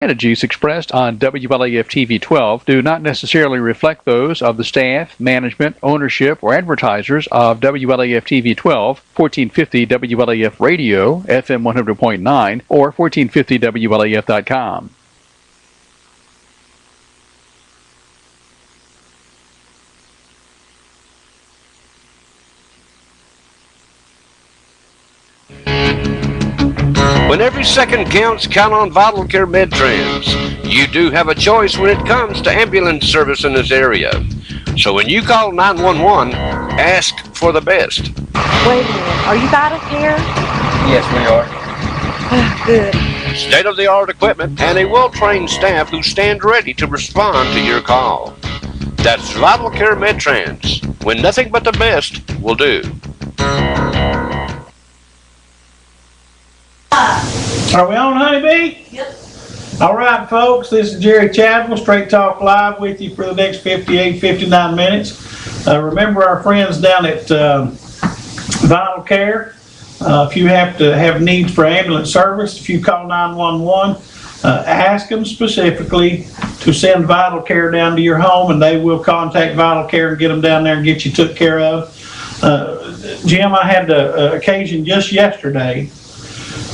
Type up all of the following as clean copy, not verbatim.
Strategies expressed on WLAF TV 12 do not necessarily reflect those of the staff, management, ownership, or advertisers of WLAF TV 12, 1450 WLAF Radio, FM 100.9, or 1450WLAF.com. When every second counts, count on Vital Care MedTrans. You do have a choice when it comes to ambulance service in this area. So when you call 911, ask for the best. Wait a minute, are you Vital Care? Yes, we are. Good. State-of-the-art equipment and a well-trained staff who stand ready to respond to your call. That's Vital Care MedTrans, when nothing but the best will do. Are we on, Honeybee? Yep. All right, folks, this is Jerry Chadwell, Straight Talk Live with you for the next 58, 59 minutes. Remember our friends down at Vital Care. If you have to have needs for ambulance service, if you call 911, ask them specifically to send Vital Care down to your home, and they will contact Vital Care and get them down there and get you took care of. Jim, I had the occasion just yesterday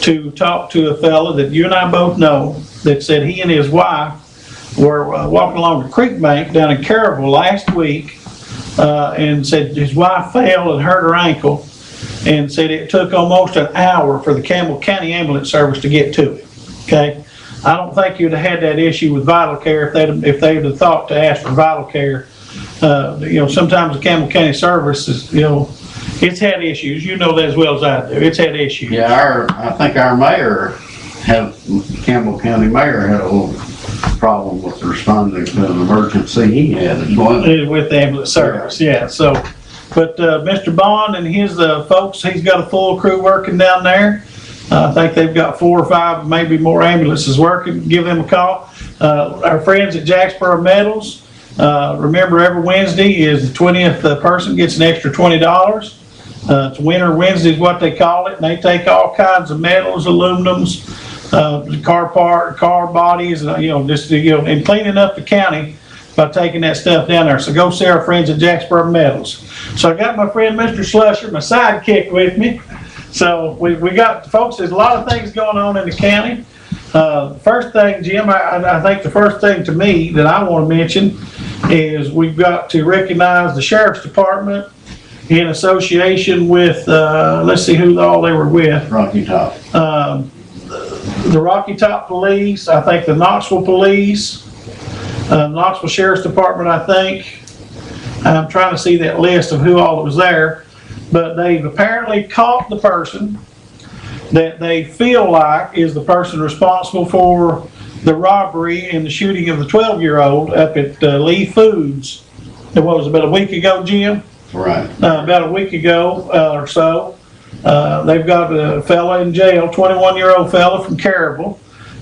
to talk to a fella that you and I both know that said he and his wife were walking along the creek bank down in Caryville last week and said his wife fell and hurt her ankle and said it took almost an hour for the Campbell County Ambulance Service to get to it. Okay, I don't think you'd have had that issue with Vital Care if they'd have thought to ask for Vital Care. Sometimes the Campbell County Service is, it's had issues. You know that as well as I do. It's had issues. Yeah, I think our mayor Campbell County mayor had a little problem with responding to an emergency he had as well. With the ambulance service, yeah. So, but Mr. Bond and his folks, he's got a full crew working down there. I think they've got 4 or 5, maybe more ambulances working. Give them a call. Our friends at Jacksboro Metals, remember every Wednesday is the 20th person gets an extra $20. It's Winter Wednesday is what they call it, and they take all kinds of metals, aluminums, car bodies, and cleaning up the county by taking that stuff down there. So go see our friends at Jacksboro Metals. So I got my friend Mr. Slusher, my sidekick, with me. So we got, folks, there's a lot of things going on in the county. First thing, Jim, I think the first thing to me that I want to mention is we've got to recognize the Sheriff's Department in association with, let's see who all they were with. Rocky Top. The Rocky Top Police, I think the Knoxville Police, Knoxville Sheriff's Department, I think. I'm trying to see that list of who all was there. But they've apparently caught the person that they feel like is the person responsible for the robbery and the shooting of the 12-year-old up at Lee Foods. What was it, about a week ago, Jim? Right. About a week ago or so. They've got a fella in jail, 21-year-old fella from Caryville.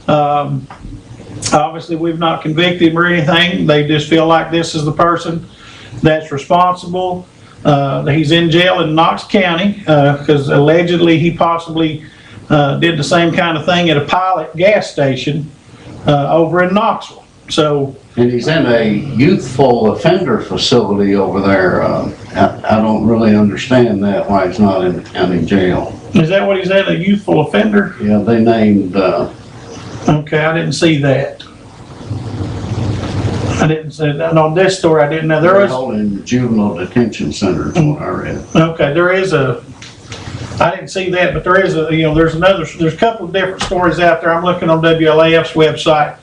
Obviously, we've not convicted him or anything. They just feel like this is the person that's responsible. He's in jail in Knox County because allegedly he possibly did the same kind of thing at a Pilot gas station over in Knoxville. So. And he's in a youthful offender facility over there. I don't really understand that, why he's not in the county jail. Is that what he's in, a youthful offender? Yeah, they named... Okay, I didn't see that. I didn't see that. On this story, I didn't know. There is in juvenile detention center is what I read. Okay, there is I didn't see that, but there is there's a couple of different stories out there. I'm looking on WLAF's website.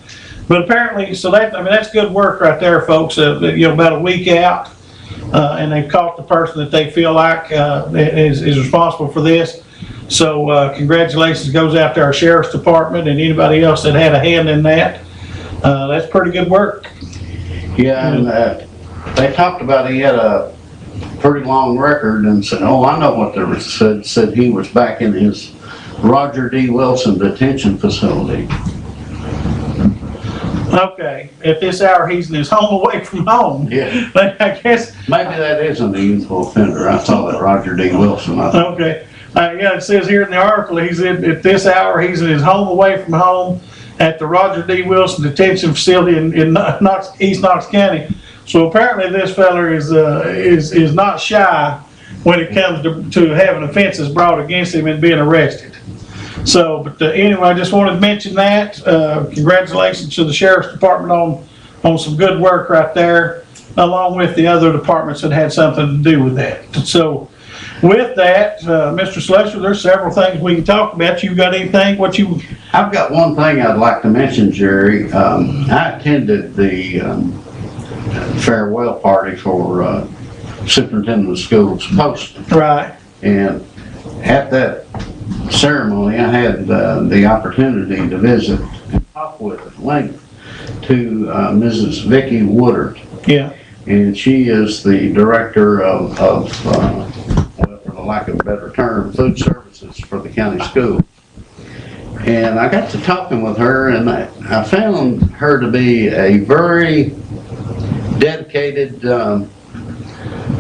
But apparently, so that's good work right there, folks. About a week out, and they've caught the person that they feel like is responsible for this. So congratulations goes out to our Sheriff's Department and anybody else that had a hand in that. That's pretty good work. Yeah, and they talked about he had a pretty long record and said, I know what they said he was back in his Roger D. Wilson detention facility. Okay, at this hour he's in his home away from home. Yeah. I guess. Maybe that isn't a youthful offender. I saw that Roger D. Wilson. Okay. Yeah, it says here in the article at this hour he's in his home away from home at the Roger D. Wilson Detention Facility in East Knox County. So apparently this feller is not shy when it comes to having offenses brought against him and being arrested. So, but anyway, I just wanted to mention that. Congratulations to the Sheriff's Department on some good work right there, along with the other departments that had something to do with that. So with that, Mr. Slusher, there's several things we can talk about. You got anything? I've got one thing I'd like to mention, Jerry. I attended the farewell party for superintendent of schools post, Right. and at that ceremony, I had the opportunity to visit and talk with at length to Mrs. Vicki Woodard. Yeah. And she is the director of well, for the lack of a better term, food services for the county school. And I got to talking with her, and I found her to be a very dedicated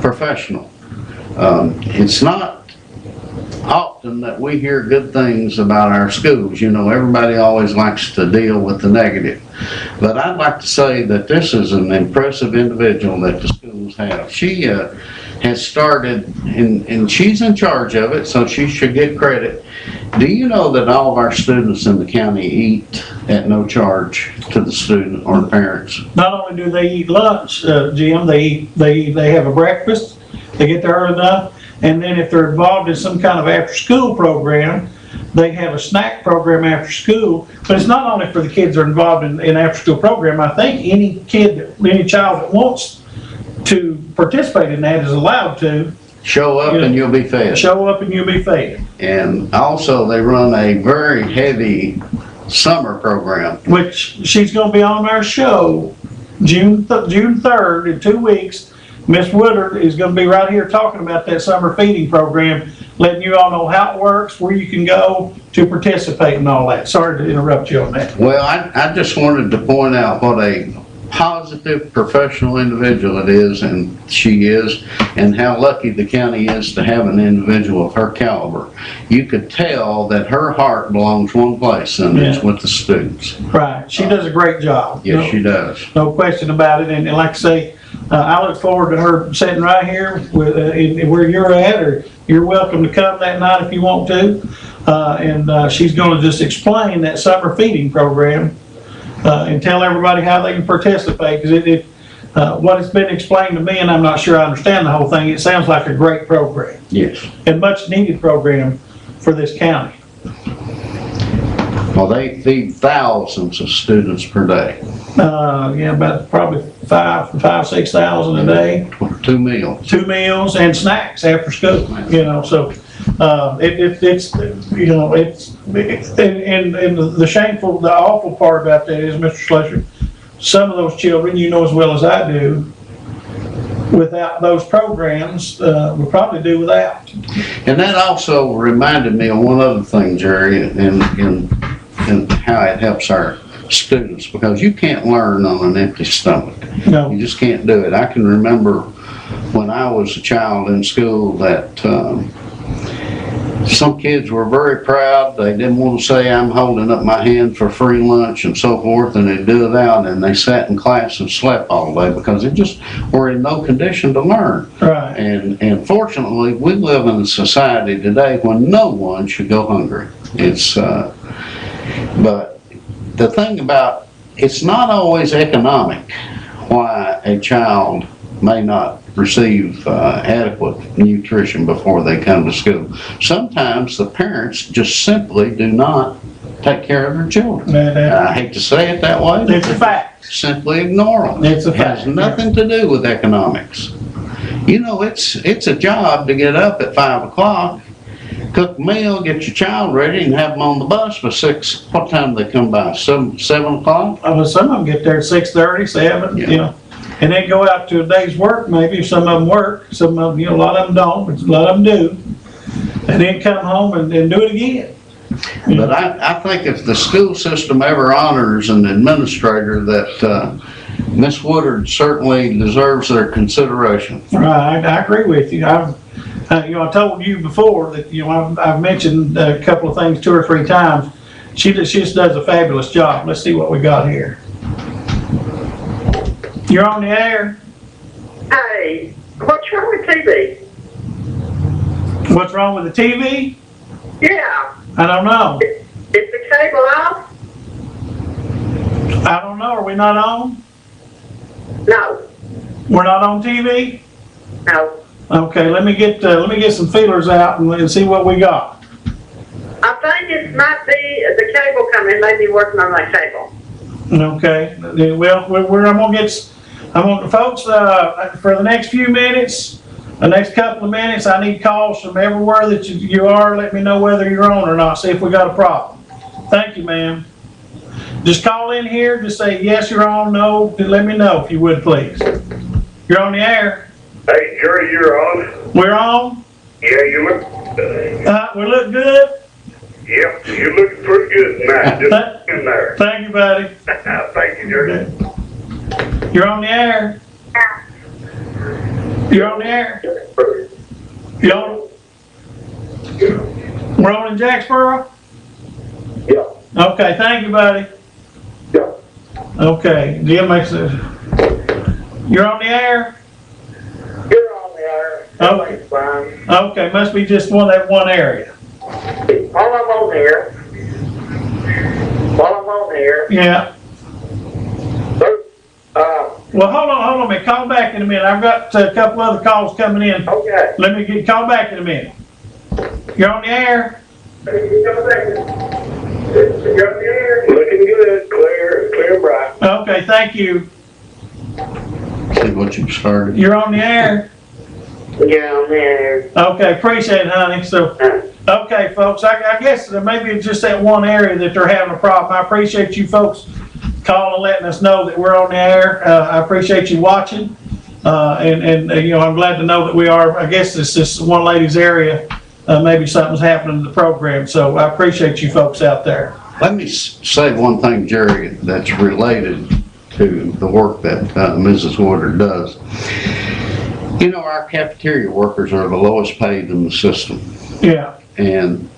professional. It's not often that we hear good things about our schools. You know, everybody always likes to deal with the negative. But I'd like to say that this is an impressive individual that the schools have. She has started, and she's in charge of it, so she should get credit. Do you know that all of our students in the county eat at no charge to the student or the parents? Not only do they eat lunch, Jim, they have a breakfast, they get there early enough, and then if they're involved in some kind of after-school program, they have a snack program after school. But it's not only for the kids that are involved in after-school program. I think any child that wants to participate in that is allowed to. Show up and you'll be fed. Show up and you'll be fed. And also, they run a very heavy summer program. Which she's gonna be on our show June 3rd in 2 weeks. Miss Woodard is gonna be right here talking about that summer feeding program, letting you all know how it works, where you can go to participate and all that. Sorry to interrupt you on that. Well, I just wanted to point out what a positive professional individual it is, and she is, and how lucky the county is to have an individual of her caliber. You could tell that her heart belongs one place, and it's with the students. Right, she does a great job. Yes, she does. No question about it, and like I say, I look forward to her sitting right here with, where you're at, or you're welcome to come that night if you want to. And she's gonna just explain that summer feeding program and tell everybody how they can participate, because what has been explained to me, and I'm not sure I understand the whole thing, it sounds like a great program. Yes. And much needed program for this county. Well, they feed thousands of students per day. Yeah, about probably 6,000 a day. 2 meals. 2 meals and snacks after school, you know, so, it's, you know, and the awful part about that is, Mr. Slusher, some of those children, you know as well as I do, without those programs, would probably do without. And that also reminded me of one other thing, Jerry, and how it helps our students, because you can't learn on an empty stomach. No. You just can't do it. I can remember when I was a child in school that some kids were very proud. They didn't want to say, I'm holding up my hand for free lunch and so forth, and they'd do it out, and they sat in class and slept all day because they just were in no condition to learn. Right. And fortunately, we live in a society today when no one should go hungry. It's but the thing about, it's not always economic why a child may not receive adequate nutrition before they come to school. Sometimes the parents just simply do not take care of their children. I hate to say it that way. It's a fact. Simply ignore them. It's a It has fact. nothing to do with economics. You know, it's a job to get up at 5 o'clock, cook a meal, get your child ready, and have them on the bus by 6. What time do they come by? 7 o'clock? Well, some of them get there at 6:30, 7, Yeah. you know, and then go out to a day's work maybe. Some of them work, some of them, you know, a lot of them don't, but a lot of them do. And then come home and do it again. But I think if the school system ever honors an administrator, that Miss Woodard certainly deserves their consideration. Right, I agree with you. You know, I told you before that, you know, I've mentioned a couple of things 2 or 3 times. She just does a fabulous job. Let's see what we got here. You're on the air. Hey, what's wrong with TV? What's wrong with the TV? Yeah, I don't know. is the cable off? I don't know. Are we not on? No, We're not on TV? no. Okay, let me get some feelers out and see what we got. I think it might be the cable company may be working on that cable. Okay, well, I'm gonna, folks, for the next few minutes, the next couple of minutes, I need calls from everywhere that you are. Let me know whether you're on or not, see if we got a problem. Thank you, ma'am. Just call in here, just say, yes, you're on, no, let me know if you would, please. You're on the air. Hey, Jerry, you're on. We're on. Yeah, you look. We look good. Yep, you're looking pretty good tonight. Just in there. Thank you, buddy. Thank you, Jerry. You're on the air. You're on the air. You on? We're on in Jacksboro? Yeah, Okay, thank you, buddy. yeah. Okay, Jim makes it. You're on the air? You're on the air. Everything's fine. Okay, must be just that one area. While I'm on there, Yeah. So, Well, hold on a minute. Call back in a minute. I've got a couple other calls coming in. okay. Let me call back in a minute. You're on the air? You're on the air. Looking good, clear and bright. Okay, thank you. See what you started. You're on the air? yeah, I'm there. Okay, appreciate it, honey. So, okay, folks, I guess that maybe it's just that one area that they're having a problem. I appreciate you folks calling and letting us know that we're on the air. I appreciate you watching. You know, I'm glad to know that we are. I guess it's this one lady's area. Maybe something's happening in the program. So I appreciate you folks out there. Let me say one thing, Jerry, that's related to the work that Mrs. Woodard does. You know, our cafeteria workers are the lowest paid in the system. Yeah, And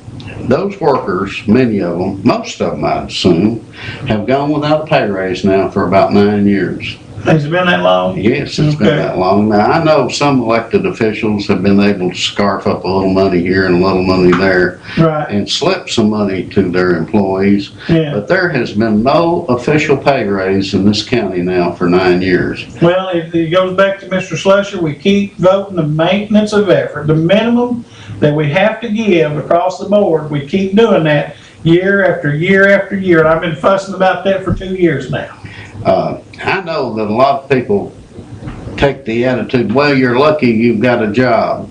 those workers, many of them, most of them I'd assume, have gone without a pay raise now for about 9 years. has it been that long? Yes, it's been Okay. that long. Now, I know some elected officials have been able to scarf up a little money here and a little money there Right, and slip some money to their employees, yeah. but there has been no official pay raise in this county now for 9 years. Well, it goes back to Mr. Slusher. We keep voting the maintenance of effort, the minimum that we have to give across the board. We keep doing that year after year after year. And I've been fussing about that for 2 years now. I know that a lot of people take the attitude, well, you're lucky you've got a job.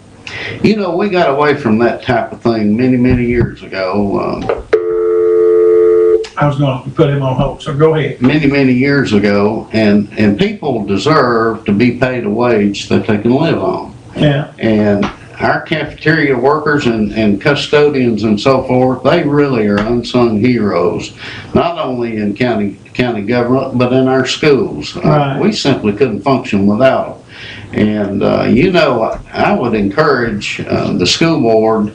You know, we got away from that type of thing many, many years ago. I was going to put him on hold, so go ahead. Many, many years ago, and people deserve to be paid a wage that they can live on. Yeah, And our cafeteria workers and custodians and so forth, they really are unsung heroes, not only in county government, but in our schools. Right. We simply couldn't function without them. And, you know, I would encourage the school board,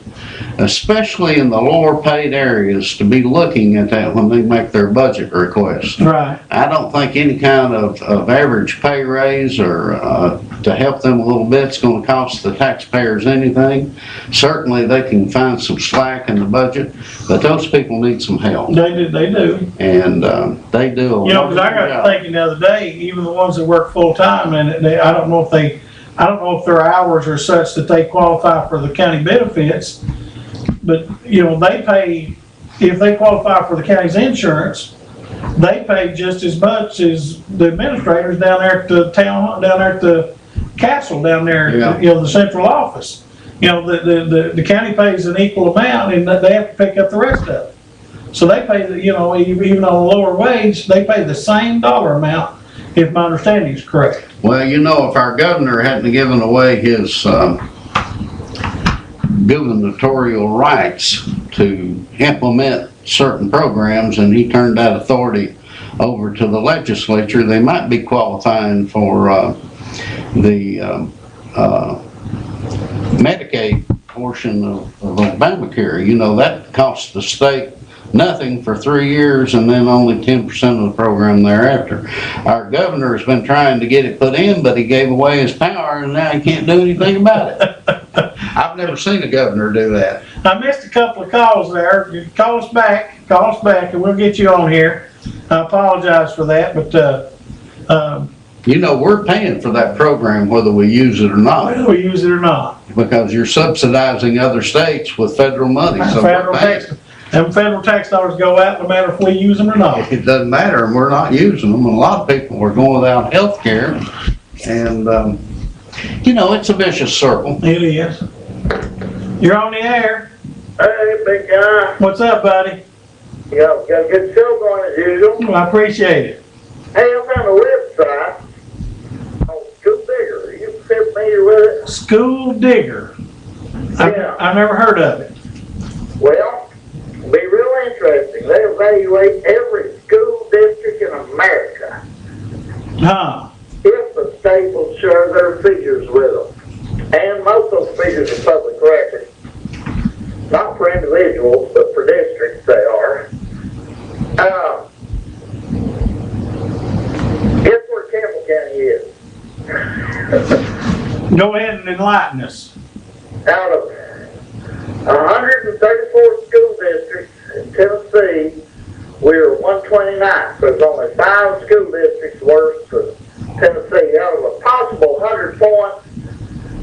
especially in the lower paid areas, to be looking at that when they make their budget requests. right. I don't think any kind of average pay raise or to help them a little bit is going to cost the taxpayers anything. Certainly, they can find some slack in the budget, but those people need some help. They do. And they do a You know, because I wonderful got job. to thinking the other day, even the ones that work full-time, and I don't know if their hours are such that they qualify for the county benefits, but, you know, they pay, if they qualify for the county's insurance, they pay just as much as the administrators down there at the down there at the castle down there, Yeah. you know, the central office. You know, the county pays an equal amount and they have to pick up the rest of it. So they pay, you know, even on a lower wage, they pay the same dollar amount, if my understanding is correct. Well, you know, if our governor hadn't given away his gubernatorial rights to implement certain programs and he turned that authority over to the legislature, they might be qualifying for the Medicaid portion of Obamacare. You know, that costs the state nothing for 3 years and then only 10% of the program thereafter. Our governor has been trying to get it put in, but he gave away his power and now he can't do anything about it. I've never seen a governor do that. I missed a couple of calls there. You call us back, and we'll get you on here. I apologize for that, but, You know, we're paying for that program whether we use it or not, whether we use it or not. because you're subsidizing other states with federal money, so we're Federal paying. tax, them federal tax dollars go out no matter if we use them or not. It doesn't matter, and we're not using them. A lot of people are going without health care, and, you know, it's a vicious circle. It is. You're on the air. Hey, big guy. What's up, buddy? You got a good show going as usual. Well, I appreciate it. Hey, I found a website on School Digger. Are you familiar with it? School Digger. Yeah. I've never heard of it. Well, it'll be real interesting. They evaluate every school district in America Huh. if the state will share their figures with them. And most of those figures are public record. Not for individuals, but for districts they are. Guess where Campbell County is? Go ahead and enlighten us. Out of 134 school districts in Tennessee, we're 129th. There's only 5 school districts worse than Tennessee. Out of a possible 100 points,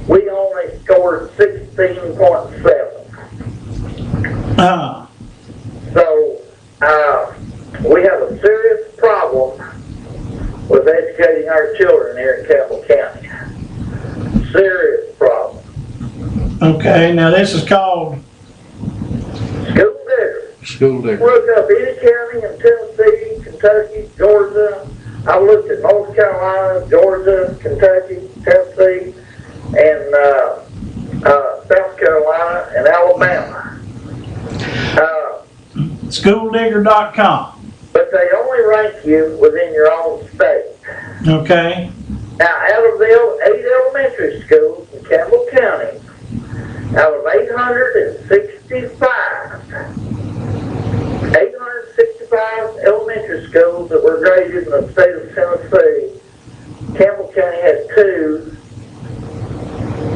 we only scored 16.7. So, we have a serious problem with educating our children here in Campbell County. Serious problem. Okay, now this is called, School Digger. School Digger. Look up any county in Tennessee, Kentucky, Georgia. I looked at North Carolina, Georgia, Kentucky, Tennessee, and South Carolina and Alabama. schooldigger.com. But they only rank you within your own state. Okay, Now, out of the 8 elementary schools in Campbell County, out of 865 elementary schools that were graded in the state of Tennessee, Campbell County had 2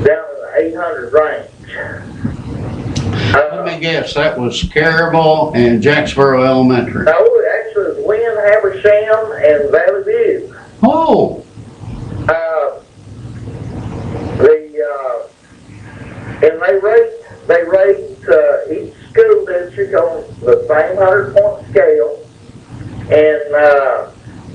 down in the 800 range. Let me guess, that was Carable and Jacksboro Elementary. No, actually, it was Wynn, Habersham, and Valley View. Oh, And they rate each school district on the same 100-point scale. And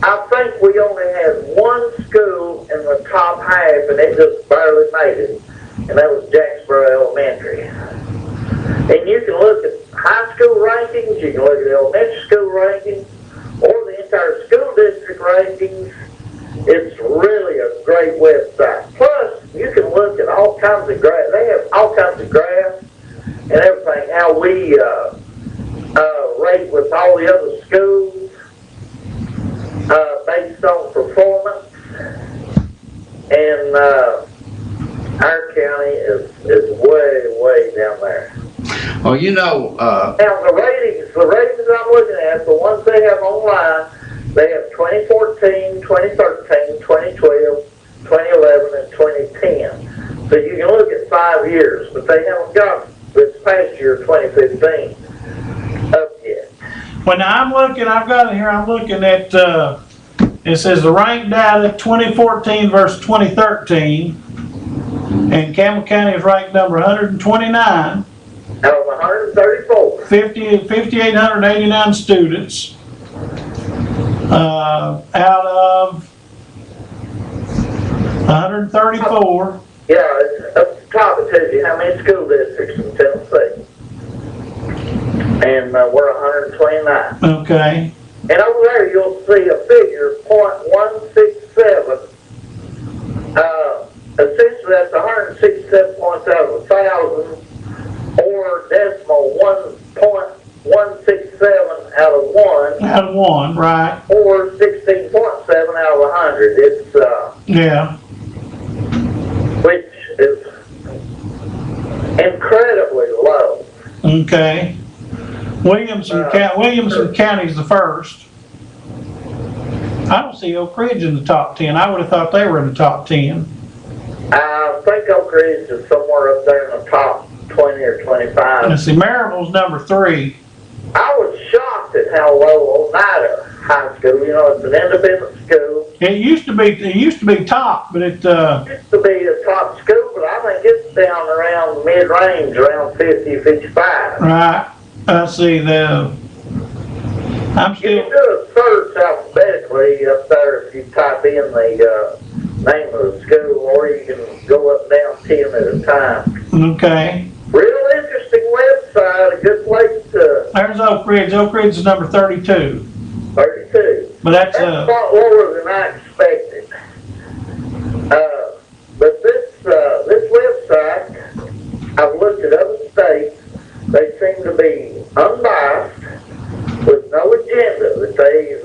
I think we only had 1 school in the top half, and it just barely made it. And that was Jacksboro Elementary. And you can look at high school rankings, you can look at elementary school rankings, or the entire school district rankings. It's really a great website. Plus, you can look at all kinds of graphs. They have all kinds of graphs and everything, how we rate with all the other schools based on performance. And our county is way down there. well, you know, Now, the ratings I'm looking at, the ones they have online, they have 2014, 2013, 2012, 2011, and 2010. So you can look at 5 years, but they haven't got this past year, 2015, up yet. when I'm looking, I've got it here, I'm looking at, it says the ranked data 2014 versus 2013. And Campbell County is ranked number 129, Out of 134. 5,889 students. Out of 134. Yeah, it's up the top. It tells you how many school districts in Tennessee. And we're 129. Okay, And over there, you'll see a figure, .167. Essentially, that's 167 points out of 1,000, or decimal 1.167 out of 1, out of 1, right? or 16.7 out of 100. It's Yeah, which is incredibly low. okay. Williamson County's the first. I don't see Oak Ridge in the top 10. I would have thought they were in the top 10. I think Oak Ridge is somewhere up there in the top 20 or 25. Let's see, Maryville's number 3. I was shocked at how low Oneida High School, you know, it's an independent school. It used to be top, but it, It used to be a top school, but I think it's down around mid-range, around 50, 55. right, I see I'm You still, can do a search alphabetically up there if you type in the name of the school, or you can go up and down 10 at a time. okay. Real interesting website, a good place to, There's Oak Ridge. Oak Ridge is number 32. 32. But that's, That's a lot lower than I expected. But this website, I've looked at other states, they seem to be unbiased, with no agenda, that they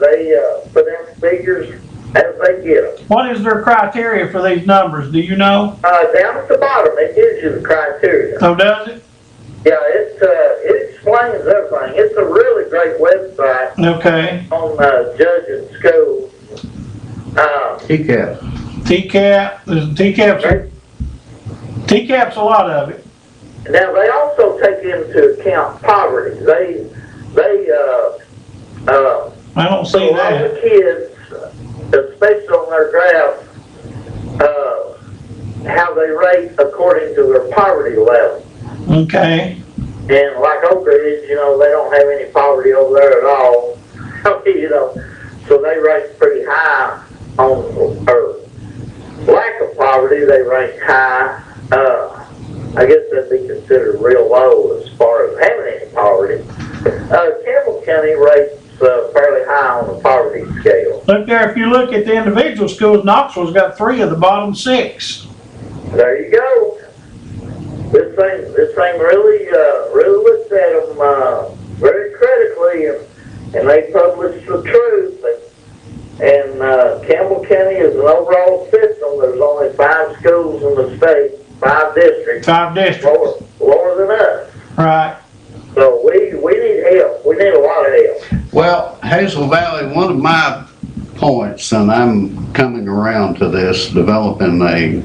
put in figures as they get them. what is their criteria for these numbers? Do you know? Down at the bottom, it gives you the criteria. Oh, does it? Yeah, it explains everything. It's a really great website Okay. on judging schools. TCAP. TCAP, TCAP's a lot of it. Now, they also take into account poverty. I don't So see a lot of that. the kids, especially on their graph, how they rate according to their poverty level. Okay. And like Oak Ridge, you know, they don't have any poverty over there at all. You know, so they rate pretty high on, or lack of poverty, they rate high. I guess that'd be considered real low as far as having any poverty. Campbell County rates fairly high on the poverty scale. Look there, if you look at the individual schools, Knoxville's got 3 of the bottom 6. There you go. This thing really looks at them very critically, and they publish the truth. And Campbell County is an overall system. There's only 5 schools in the state, 5 districts, 5 districts. lower than us. Right. So we need help. We need a lot of help. Well, Hazel Valley, one of my points, and I'm coming around to this, developing a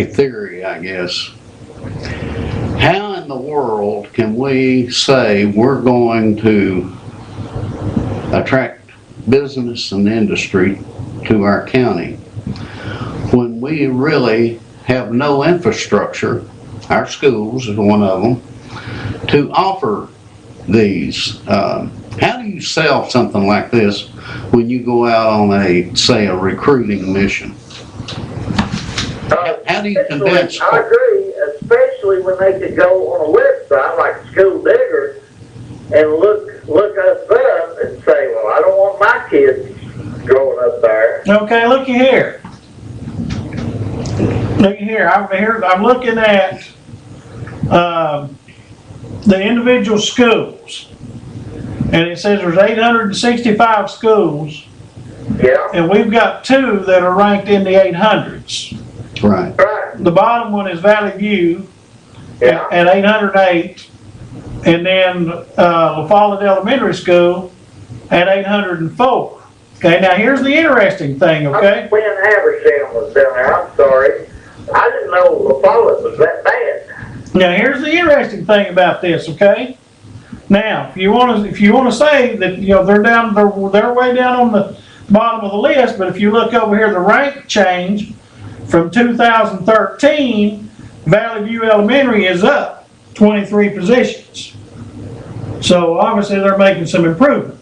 theory, I guess. How in the world can we say we're going to attract business and industry to our county when we really have no infrastructure, our schools is one of them, to offer these? How do you sell something like this when you go out on say a recruiting mission? How do you convince? I agree, especially when they could go on a website like School Digger and look us up and say, well, I don't want my kids growing up there. Okay, looky here. Looky here. I'm looking at the individual schools. And it says there's 865 schools, Yeah, and we've got 2 that are ranked in the 800s. Right. right, The bottom one is Valley View yeah. at 808, and then La Follette Elementary School at 804. Okay, now here's the interesting thing, okay? When Habersham was down there, I'm sorry. I didn't know La Follette was that bad. Now here's the interesting thing about this, okay? Now, if you want to say that, you know, they're way down on the bottom of the list, but if you look over here, the rank change from 2013, Valley View Elementary is up 23 positions. So obviously they're making some improvement.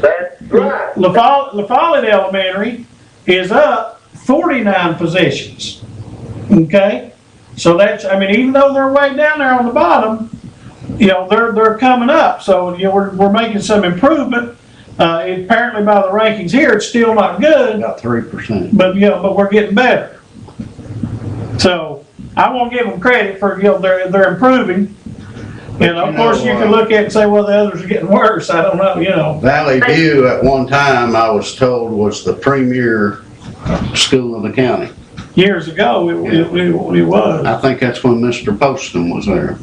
That's right. La Follette Elementary is up 49 positions. Okay? So that's, I mean, even though they're way down there on the bottom, you know, they're coming up. So, you know, we're making some improvement. Apparently by the rankings here, it's still not good, About 3%. but, you know, but we're getting better. So I won't give them credit for, you know, they're improving. You know, of course, you can look at it and say, well, the others are getting worse. I don't know, you know. Valley View at one time, I was told, was the premier school in the county. Years ago, it was. I think that's when Mr. Poston was there.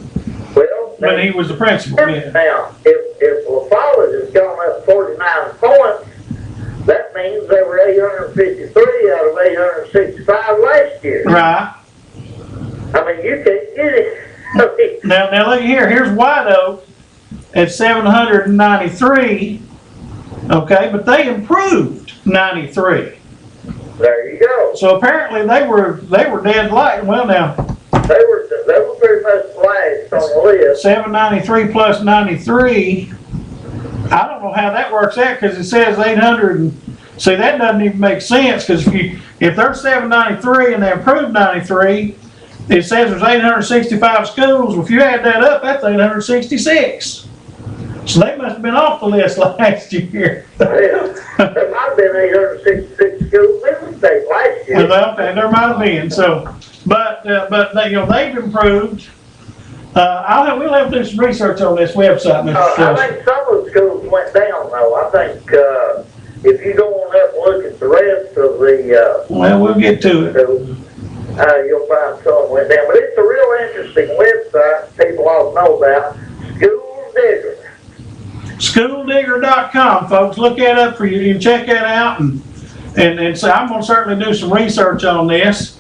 Well, when he was the principal, yeah. Now, if La Follette has gone up 49 points, that means they were 853 out of 865 last year. Right. I mean, you can't get it. I mean, Now look here, here's White Oak at 793, okay, but they improved 93. there you go. So apparently they were dead light. Well, now, They were pretty much last on the list. 793 plus 93, I don't know how that works out, because it says 800, and see, that doesn't even make sense, because if they're 793 and they improved 93, it says there's 865 schools. Well, if you add that up, that's 866. So they must have been off the list last year. There might have been 866 schools in the state last year. Well, okay, there might have been. So, but they, they've improved. We'll have to do some research on this website, Mr. I Slesser. think some of the schools went down though. I think, if you go on up and look at the rest of the, Well, we'll get to it. schools, you'll find some went down. But it's a real interesting website people ought to know about. School Digger. SchoolDigger.com, folks. Look that up for you. You can check that out, and so I'm going to certainly do some research on this.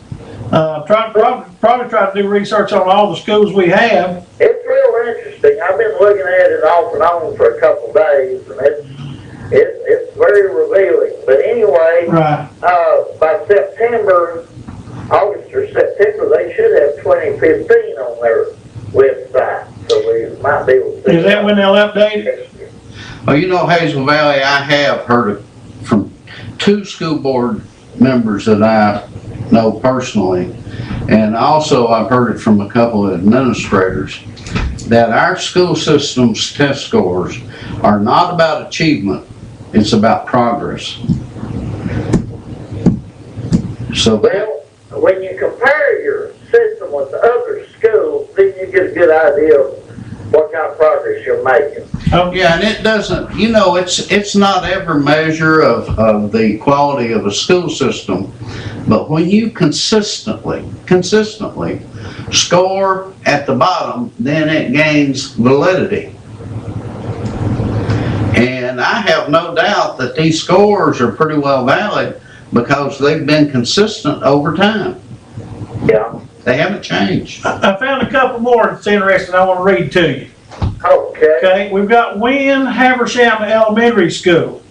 Probably try to do research on all the schools we have. It's real interesting. I've been looking at it off and on for a couple of days, and it's very revealing. But anyway, Right. By August or September, they should have 2015 on their website, so we might be able to see. Is that when they'll update it? Well, you know, Hazel Valley, I have heard from 2 school board members that I know personally, and also I've heard it from a couple of administrators, that our school system's test scores are not about achievement, it's about progress. So, Well, when you compare your system with the other schools, then you get a good idea of what kind of progress you're making. Oh, yeah, and it doesn't, you know, it's not every measure of the quality of a school system, but when you consistently score at the bottom, then it gains validity. And I have no doubt that these scores are pretty well valid because they've been consistent over time. Yeah. They haven't changed. I found a couple more that's interesting I want to read to you. Okay. Okay, we've got Wynn Habersham Elementary School.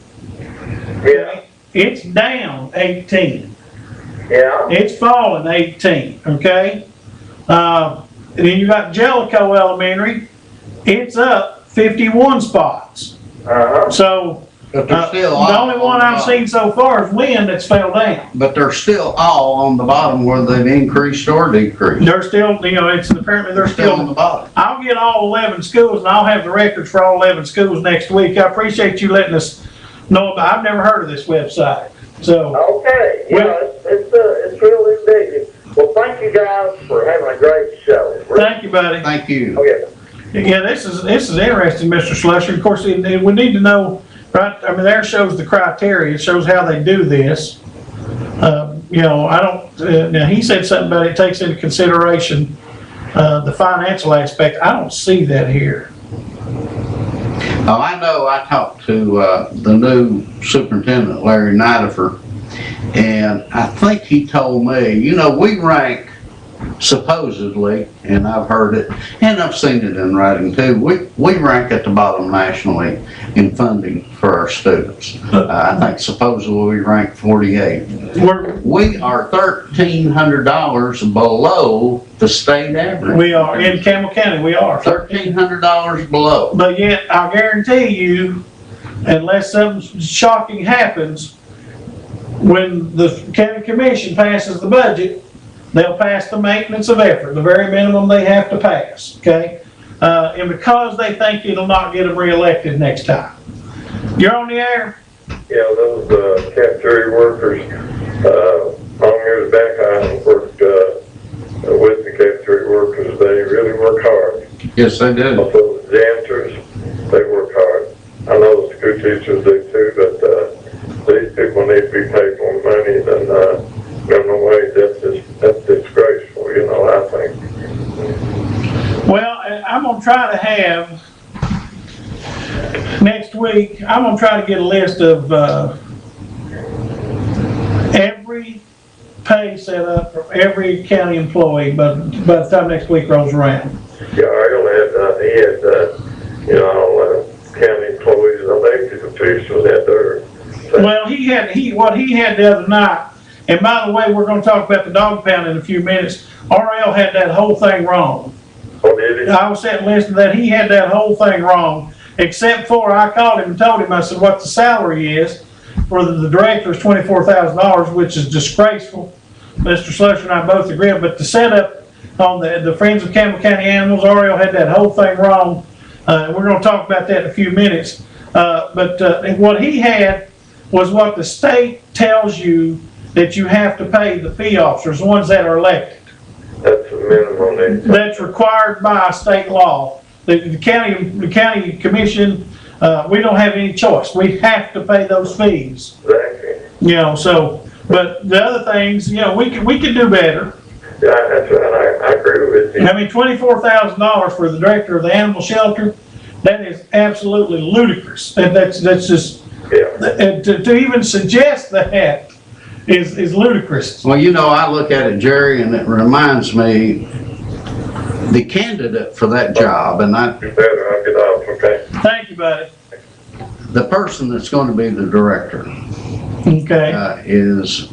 Yeah. It's down 18. Yeah. It's fallen 18, okay? And then you got Jellicoe Elementary. It's up 51 spots. Uh-huh. So, But they're still the all only one on the I've bottom. seen so far is Wynn that's fell down. But they're still all on the bottom, whether they've increased or decreased. They're still, it's apparently they're Still on still. the bottom. I'll get all 11 schools and I'll have the records for all 11 schools next week. I appreciate you letting us know about. I've never heard of this website. So, Okay. Yeah, it's really indicative. Well, thank you guys for having a great show. thank you, buddy. Thank you. Okay. Yeah, this is interesting, Mr. Slusher. Of course, we need to know, right? I mean, there shows the criteria. It shows how they do this. I don't. Now he said something about it takes into consideration the financial aspect. I don't see that here. Oh, I know, I talked to the new superintendent, Larry Nidifer, and I think he told me, we rank supposedly, and I've heard it, and I've seen it in writing too, we rank at the bottom nationally in funding for our students. I think supposedly we rank 48. We are $1,300 below the state average. We are in Campbell County. We are $1,300 below. But yet, I guarantee you, unless something shocking happens, when the county commission passes the budget, they'll pass the maintenance of effort, the very minimum they have to pass, okay? And because they think it'll not get them reelected next time. You're on the air? Yeah, those cafeteria workers, long years back, I worked with the cafeteria workers. They really work hard. Yes, they do. Also, the janitors, they work hard. I know the school teachers do too, but these people need to be paid more money than, no way, that's disgraceful, I think. Well, I'm gonna try to have, next week, I'm gonna try to get a list of, every pay set up for every county employee, but by the time next week rolls around. Yeah, Ariel had, all county employees, elected officials had their. Well, what he had the other night, and by the way, we're gonna talk about the dog pound in a few minutes. RL had that whole thing wrong. Oh, did he? I was sitting listening to that, he had that whole thing wrong, except for I called him and told him, I said, what the salary is for the director is $24,000, which is disgraceful. Mr. Slusher and I both agree, but the setup on the Friends of Campbell County Animals, RL had that whole thing wrong. We're gonna talk about that in a few minutes. But what he had was what the state tells you that you have to pay the fee officers, the ones that are elected. That's the minimum. That's required by state law. The county commission, we don't have any choice. We have to pay those fees. Exactly. So, but the other things, we can do better. Yeah, that's right. I agree with you. I mean, $24,000 for the director of the animal shelter, that is absolutely ludicrous. That's just, Yeah. to even suggest that is ludicrous. Well, I look at it, Jerry, and it reminds me, the candidate for that job, and You better, I'll get off, okay? Thank you, buddy. the person that's going to be the director Okay. is,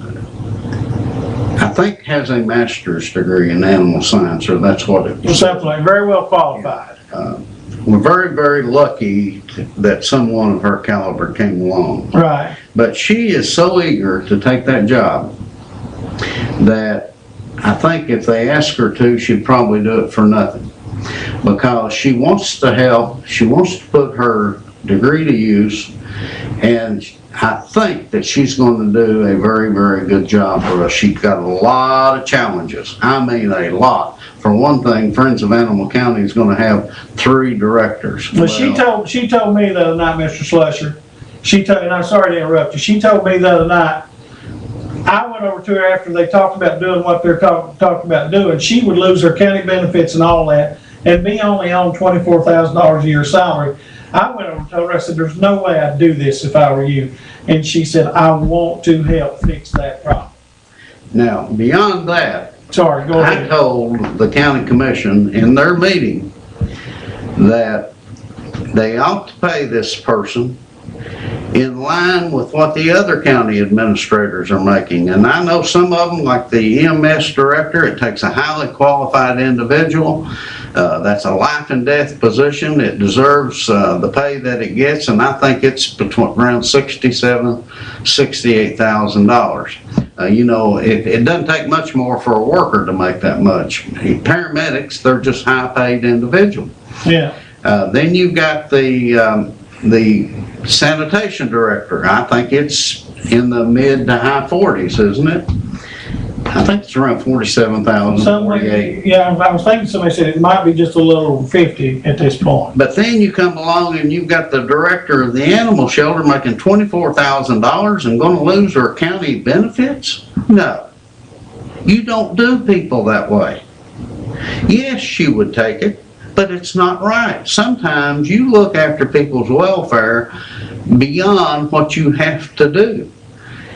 I think, has a master's degree in animal science, or that's what it was. Something like very well qualified. We're very, very lucky that someone of her caliber came along. Right. But she is so eager to take that job that I think if they ask her to, she'd probably do it for nothing. Because she wants to help, she wants to put her degree to use, and I think that she's going to do a very, very good job for us. She's got a lot of challenges. I mean, a lot. For one thing, Friends of Animal County is going to have 3 directors. Well, she told me the other night, Mr. Slusher, and I'm sorry to interrupt you, she told me the other night, I went over to her after they talked about doing what they're talking about doing. She would lose her county benefits and all that, and be only on $24,000 a year salary. I went over and told her, I said, there's no way I'd do this if I were you. And she said, I want to help fix that problem. Now, beyond that, Sorry, go I ahead. told the county commission in their meeting that they ought to pay this person in line with what the other county administrators are making. And I know some of them, like the EMS director, it takes a highly qualified individual. That's a life and death position. It deserves the pay that it gets, and I think it's between around $67,000, $68,000. It doesn't take much more for a worker to make that much. Paramedics, they're just high-paid individuals. Yeah. Then you've got the sanitation director. I think it's in the mid to high 40s, isn't it? I think it's around 47,000, 48. Yeah, I was thinking somebody said it might be just a little over 50 at this point. But then you come along and you've got the director of the animal shelter making $24,000 and going to lose her county benefits? No. You don't do people that way. Yes, she would take it, but it's not right. Sometimes you look after people's welfare beyond what you have to do.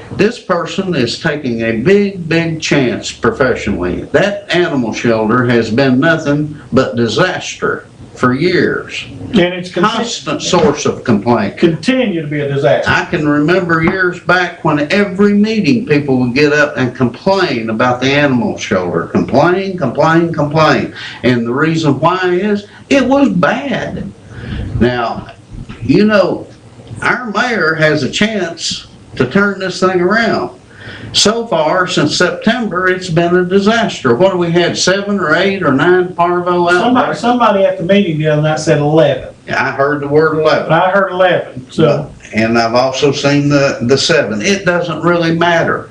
This person is taking a big, big chance professionally. That animal shelter has been nothing but disaster for years. And it's Constant source of complaint. continue to be a disaster. I can remember years back when every meeting people would get up and complain about the animal shelter. Complain. And the reason why is it was bad. Now, our mayor has a chance to turn this thing around. So far, since September, it's been a disaster. What have we had, 7 or 8 or 9 parvo outbreaks? Somebody at the meeting the other night said 11. I heard the word 11. I heard 11, so. And I've also seen the 7. It doesn't really matter.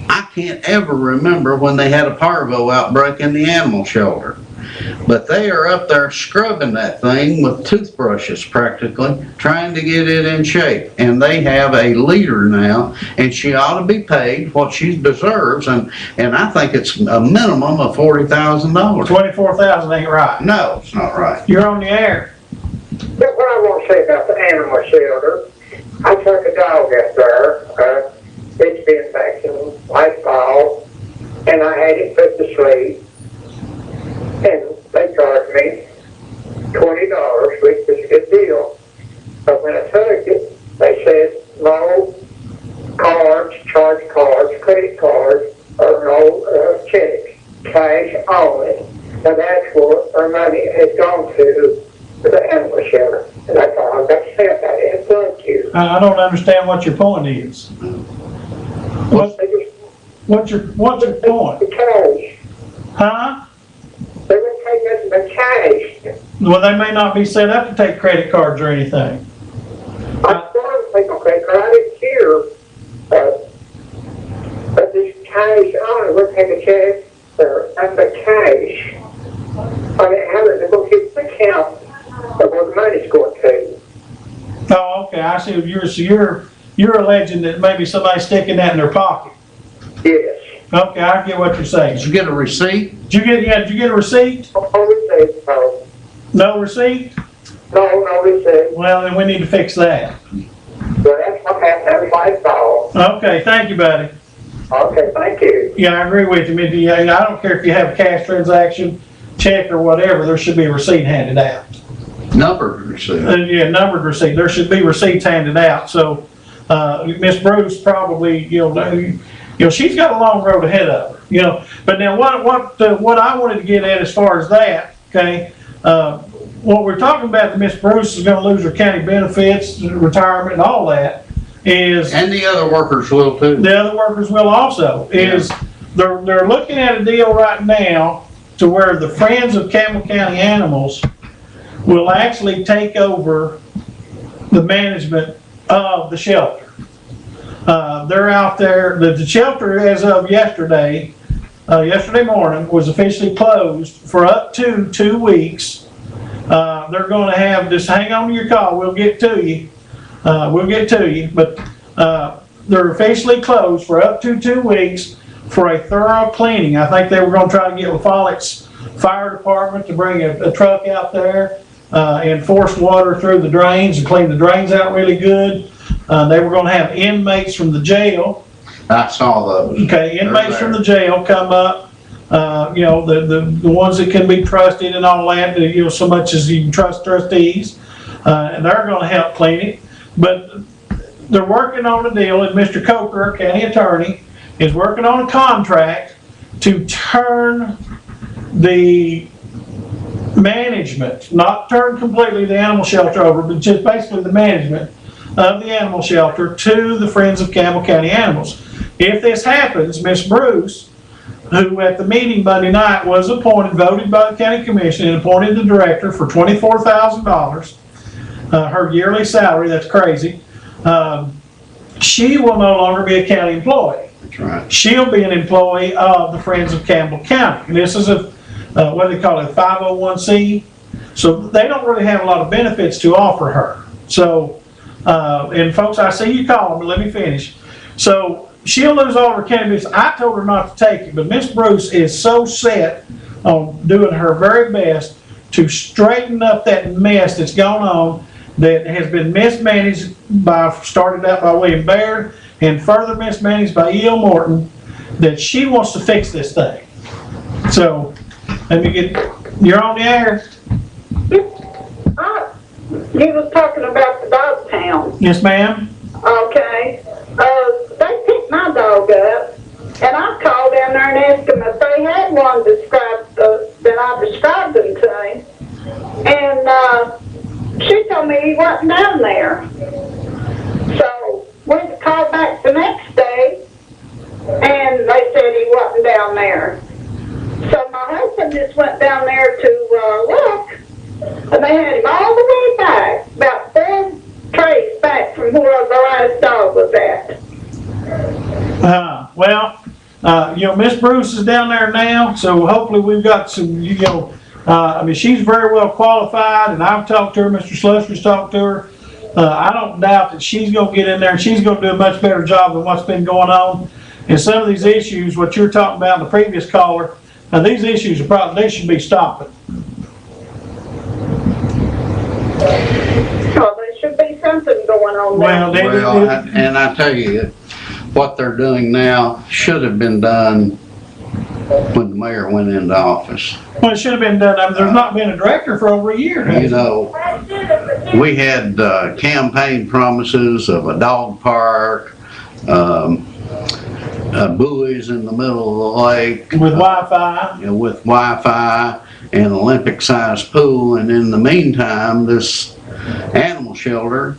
I can't ever remember when they had a parvo outbreak in the animal shelter. But they are up there scrubbing that thing with toothbrushes practically, trying to get it in shape. And they have a leader now, and she ought to be paid what she deserves, and I think it's a minimum of $40,000. 24,000 ain't right. No, it's not right. You're on the air. But what I want to say about the animal shelter, I took a dog out there. It's been back in last fall, and I had it put to sleep, and they charged me $20, which was a good deal. But when I took it, they said no cards, charge cards, credit cards, or no checks, cash only. Now that's what our money has gone to the animal shelter. And that's all I've got to say about it. Thank you. I don't understand what your point is. What's your point? The cash. Huh? They were taking the cash. Well, they may not be set up to take credit cards or anything. I started taking credit card. I didn't hear but this cash on it. We're taking cash and the cash. I didn't have it. They're going to keep the account of where the money's going to. Oh, okay, I see. You're alleging that maybe somebody's sticking that in their pocket. Yes. Okay, I get what you're saying. Did you get a receipt? Did you get a receipt? No receipt, no. No receipt? No receipt. Well, then we need to fix that. Well, that's what happened. Everybody's fault. Okay, thank you, buddy. Okay, thank you. Yeah, I agree with you. I don't care if you have a cash transaction, check or whatever, there should be a receipt handed out. Numbered receipt. Yeah, numbered receipt. There should be receipts handed out. So, Miss Bruce probably, she's got a long road ahead of her, But now what I wanted to get at as far as that, okay, what we're talking about, that Miss Bruce is gonna lose her county benefits, retirement and all that, is. And the other workers will too. The other workers will also, is they're looking at a deal right now to where the Friends of Campbell County Animals will actually take over the management of the shelter. They're out there, the shelter as of yesterday morning was officially closed for up to 2 weeks. They're gonna have, just hang on to your call, we'll get to you, but they're officially closed for up to 2 weeks for a thorough cleaning. I think they were gonna try to get LaFollette's fire department to bring a truck out there, and force water through the drains and clean the drains out really good. They were gonna have inmates from the jail. I saw those. Okay, inmates from the jail come up, the ones that can be trusted and all that, so much as you can trust trustees, and they're gonna help clean it. But they're working on a deal, and Mr. Coker, our county attorney, is working on a contract to turn the management, not turn completely the animal shelter over, but just basically the management of the animal shelter to the Friends of Campbell County Animals. If this happens, Miss Bruce, who at the meeting Monday night was appointed, voted by the county commission and appointed the director for $24,000, her yearly salary, that's crazy, she will no longer be a county employee. That's right. She'll be an employee of the Friends of Campbell County. And this is what do they call it, 501c? So they don't really have a lot of benefits to offer her. So, and folks, I see you calling, but let me finish. So she'll lose all her county benefits. I told her not to take it, but Miss Bruce is so set on doing her very best to straighten up that mess that's gone on, that has been mismanaged started out by William Baird and further mismanaged by E.L. Morton, that she wants to fix this thing. So, you're on the air. You was talking about the dog pound. Yes, ma'am. Okay. They picked my dog up, and I called down there and asked them if they had one described that I described them to him. And she told me he wasn't down there. So we called back the next day, and they said he wasn't down there. So my husband just went down there to look, and they had him all the way back, about 4 trays back from where the last dog was at. Miss Bruce is down there now, so hopefully we've got some, I mean, she's very well qualified, and I've talked to her, Mr. Slusser's talked to her. I don't doubt that she's gonna get in there and she's gonna do a much better job than what's been going on. And some of these issues, what you're talking about in the previous caller, these issues are probably, they should be stopping. So there should be something going on Well, there. And I tell you, what they're doing now should have been done when the mayor went into office. Well, it should have been done. I mean, there's not been a director for over a year. You know, we had campaign promises of a dog park, buoys in the middle of the lake. With Wi-Fi. You know, with Wi-Fi and an Olympic-sized pool, and in the meantime, this animal shelter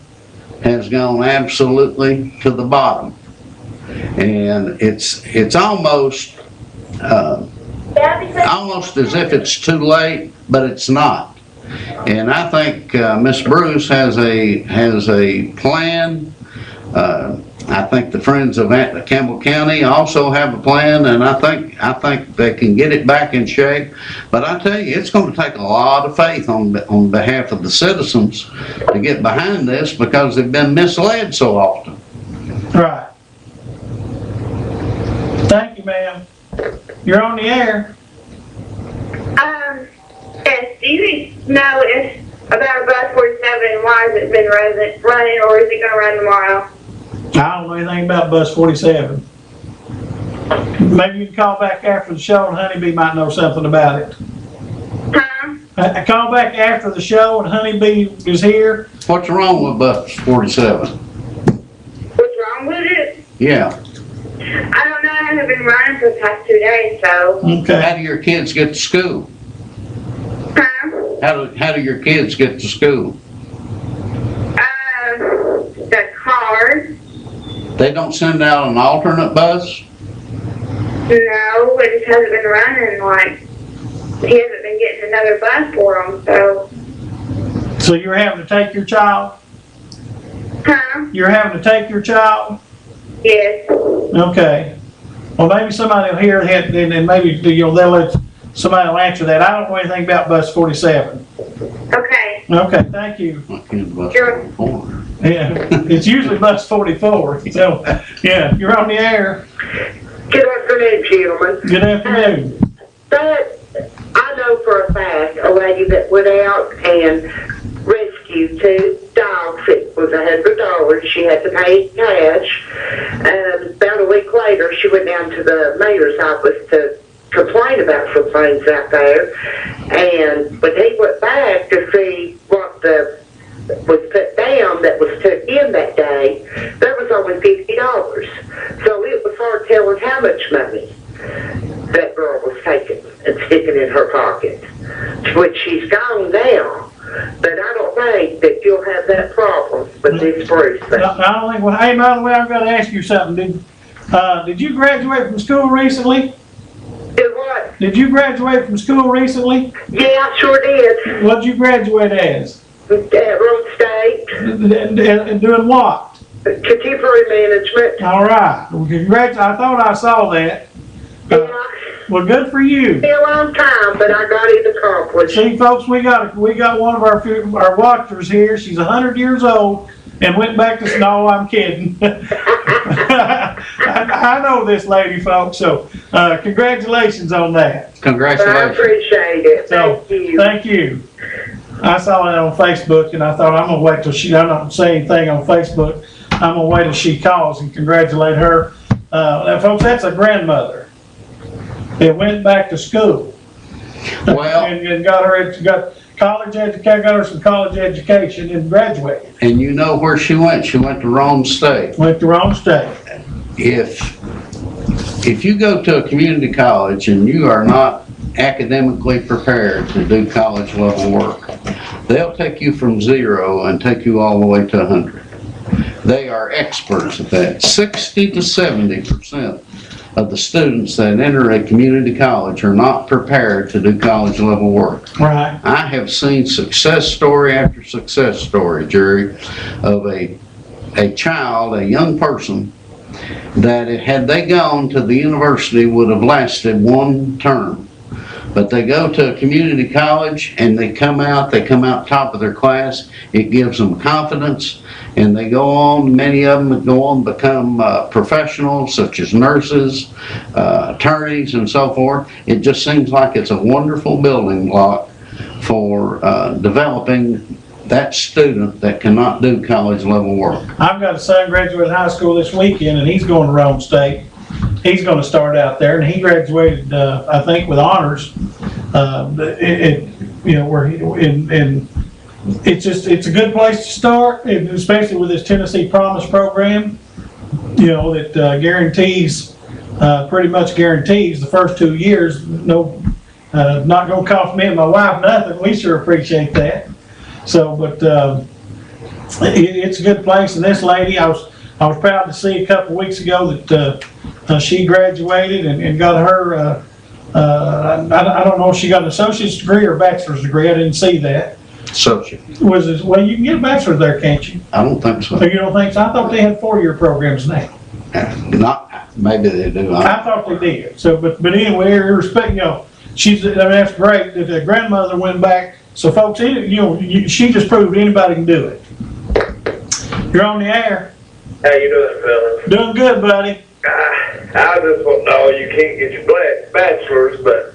has gone absolutely to the bottom. And it's almost as if it's too late, but it's not. And I think Miss Bruce has a plan. I think the Friends of Campbell County also have a plan, and I think they can get it back in shape. But I tell you, it's going to take a lot of faith on behalf of the citizens to get behind this, because they've been misled so often. Right. Thank you, ma'am. You're on the air. Yes, do you know if about bus 47, why has it been running, or is it gonna run tomorrow? I don't know anything about bus 47. Maybe you can call back after the show and Honeybee might know something about it. Huh? I call back after the show and Honeybee is here. What's wrong with bus 47? What's wrong with it? Yeah. I don't know, I haven't been running for the past 2 days, so. Okay. How do your kids get to school? Huh? How do your kids get to school? The car. They don't send out an alternate bus? No, it just hasn't been running, like, he hasn't been getting another bus for him, so. So you're having to take your child? Huh? You're having to take your child? Yes. Okay. Well, maybe somebody will hear that, and maybe, they'll let somebody will answer that. I don't know anything about bus 47. Okay. Okay, thank you. My kid's bus Sure. 44. Yeah, it's usually bus 44. So, yeah, you're on the air. Good afternoon, gentlemen. Good afternoon. But I know for a fact a lady that went out and rescued 2 dogs. It was $100. She had to pay cash. And about a week later, she went down to the mayor's office to complain about some things out there. And when he went back to see what was put down that was took in that day, there was only $50. So it was hard telling how much money that girl was taking and sticking in her pocket, which she's gone now. But I don't think that you'll have that problem with this Bruce thing. I don't think, well, hey, by the way, I've got to ask you something. Did you graduate from school recently? Did what? Did you graduate from school recently? Yeah, I sure did. What did you graduate as? At Rhode State, And doing what? contemporary management. All right. Well, congrats. I thought I saw that. Yeah, Well, good for you. been a long time, but I got it accomplished. See, folks, we got one of our watchers here. She's 100 years old and went back to no. I'm kidding. I know this lady, folks. So, congratulations on that. I Congratulations. appreciate it. So, Thank you. thank you. I saw that on Facebook, and I thought I'm gonna wait till I'm not saying anything on Facebook. I'm gonna wait till she calls and congratulate her. Now, folks, that's a grandmother that went back to school. Well- and got college education, got her some college education and graduated. And you know where she went? She went to Rome State. Went to wrong state. If you go to a community college and you are not academically prepared to do college level work, they'll take you from 0 and take you all the way to 100. They are experts at that. 60 to 70% of the students that enter a community college are not prepared to do college level work. Right. I have seen success story after success story, Jerry, of a child, a young person, that had they gone to the university would have lasted 1 term. But they go to a community college and they come out top of their class. It gives them confidence, and they go on, many of them go on to become professionals such as nurses, attorneys, and so forth. It just seems like it's a wonderful building block for developing that student that cannot do college level work. I've got a son graduated high school this weekend, and he's going to Rome State. He's going to start out there, and he graduated, I think, with honors. It's a good place to start, and especially with this Tennessee Promise program. That pretty much guarantees the first 2 years. No, not going to cost me and my wife nothing. We sure appreciate that. So, but it's a good place. And this lady, I was proud to see a couple weeks ago that she graduated and got her. I don't know if she got an associate's degree or a bachelor's degree. I didn't see that. Associate. Well, you can get a bachelor's there, can't you? I don't think so. So you don't think so? I thought they had 4-year programs now. Maybe they do. I thought they did. So, but anyway, irrespective, that's great that the grandmother went back. So, folks, she just proved anybody can do it. You're on the air. How you doing, fellas? Doing good, buddy. I just want to know, you can't get your bachelor's, but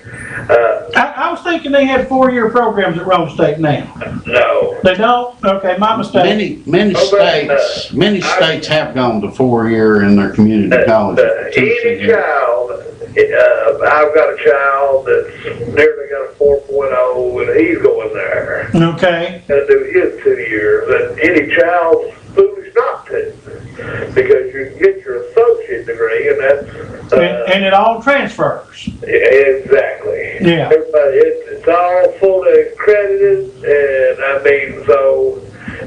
I was thinking they had 4-year programs at Rome State now. no. They don't? Okay, my mistake. Many states have gone to 4-year in their community colleges. Any child, I've got a child that's nearly got a 4.0, and he's going there. Okay. Gonna do his 2 years, and any child's foolish not to, because you can get your associate degree, and that's And it all transfers. exactly. Yeah. Everybody, it's all fully accredited, and I mean, so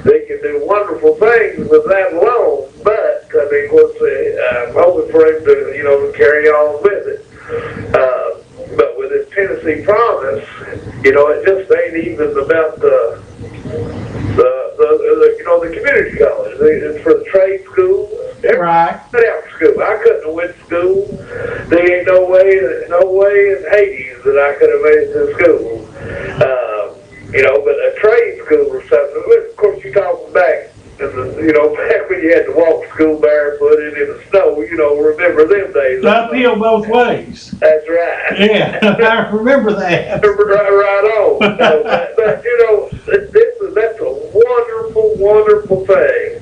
they can do wonderful things with that alone. But I mean, I'm hoping for him to, carry on with it. But with this Tennessee Promise, it just ain't even about the community college. It's for the trade schools. Right. After school, I couldn't have went to school. There ain't no way in Hades that I could have made it to school. But a trade school or something. Of course, you're talking back, back when you had to walk to school barefooted in the snow. Remember them days? Uphill both ways. That's right. Yeah, I remember that. Right on. That's a wonderful, wonderful thing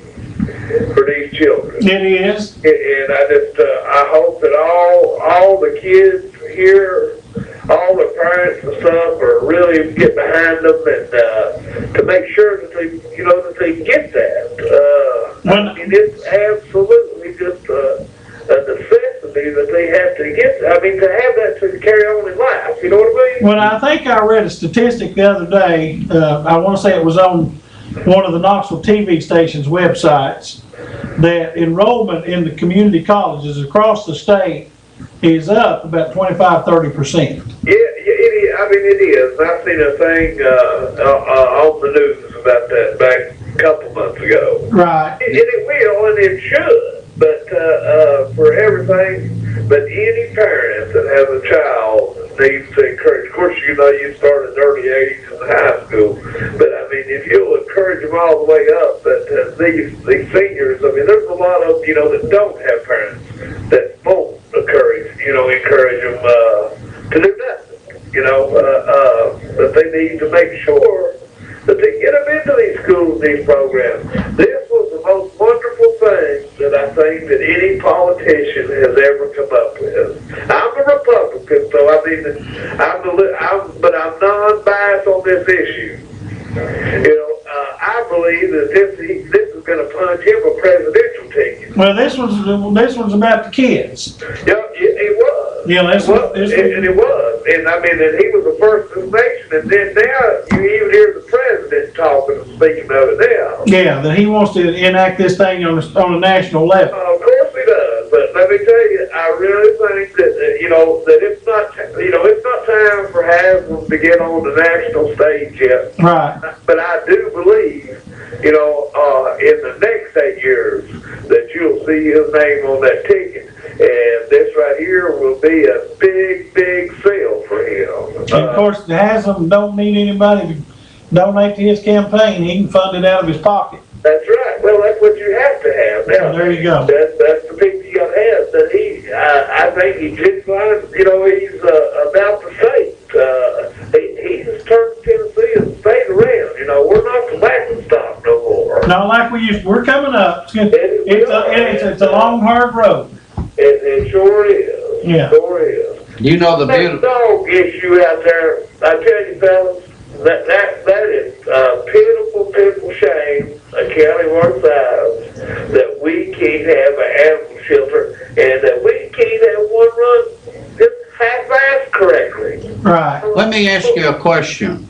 for these children. It is. And I hope that all the kids here, all the parents and stuff, are really get behind them and to make sure that they get that. It's absolutely just a necessity that they have to get. I mean, to have that to carry on in life. You know what I mean? Well, I think I read a statistic the other day. I want to say it was on one of the Knoxville TV station's websites, that enrollment in the community colleges across the state is up about 25-30%. Yeah, it is. I've seen a thing on the news about that back a couple months ago. Right. And it will, and it should. But for everything, but any parent that has a child needs to encourage. Of course, you start at an early age in high school. But I mean, if you'll encourage them all the way up, that these seniors, I mean, there's a lot of that don't have parents that won't encourage them to do nothing. But they need to make sure that they get them into these schools, these programs. This was the most wonderful thing that I think that any politician has ever come up with. I'm a Republican, so I mean, but I'm non-biased on this issue. I believe that this is going to punch him a presidential ticket. Well, this one's about the kids. Yeah, it was. Yeah, it was. And I mean, and he was the first in the nation, and then now you even hear the president talking and speaking of it now. Yeah, that he wants to enact this thing on a national level. Of course he does, but let me tell you, I really think that that it's not time for Haslam to get on the national stage yet. Right. But I do believe, in the next 8 years, that you'll see his name on that ticket. And this right here will be a big, big sale for him. And of course, Haslam don't need anybody to donate to his campaign. He can fund it out of his pocket. That's right. Well, that's what you have to have now. There you go. That's the people you got to have. But I think he did fine. You know, he's about the state. He's turned Tennessee and stayed around. You know, we're not tobacco stop no more. Not like we used. We're coming up. It's a long, hard road. It sure is. Yeah. Sure is. You know the That beauty, dog issue out there, I tell you fellas, that is a pitiful shame, a county of our size, that we can't have an animal shelter and that we can't have one run just half-assed correctly. Right. let me ask you a question.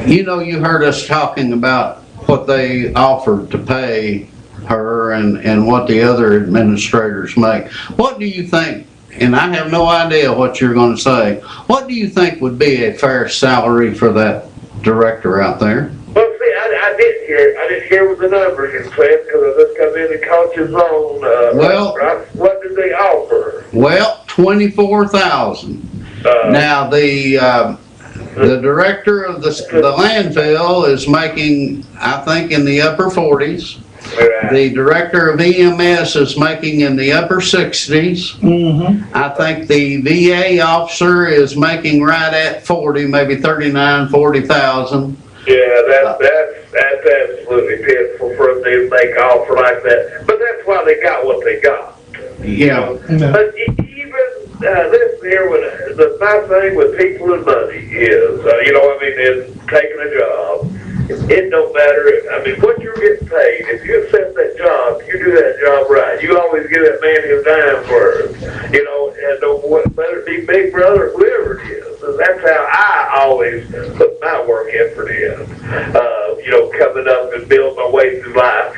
You know, you heard us talking about what they offered to pay her and what the other administrators make. What do you think, and I have no idea what you're gonna say, what do you think would be a fair salary for that director out there? Well, see, I didn't hear what the numbers you said, because I just come in and caught your zone. Well- what did they offer? Well, 24,000. Now, the director of the landfill is making, I think, in the upper 40s. Right. The director of EMS is making in the upper 60s. Mm-hmm. I think the VA officer is making right at 40, maybe 39, 40,000. Yeah, that's absolutely pitiful for them to make an offer like that. But that's why they got what they got. Yeah. But even this here, my thing with people and money is, is taking a job. It don't matter. I mean, what you're getting paid, if you accept that job, you do that job right. You always give that man his dime worth. You know, and whether it be Big Brother or whoever it is. And that's how I always put my work effort in. Coming up and build my way through life,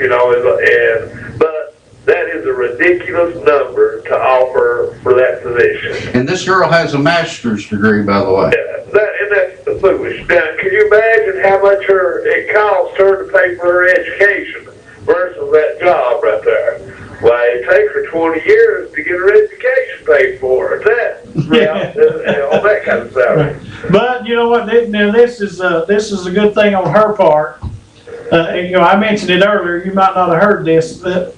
but that is a ridiculous number to offer for that position. And this girl has a master's degree, by the way. That's foolish. Now, can you imagine how much it costs her to pay for her education versus that job right there? Why, it takes her 20 years to get her education paid for. On that kind of salary. But you know what? Now this is a good thing on her part. I mentioned it earlier. You might not have heard this. I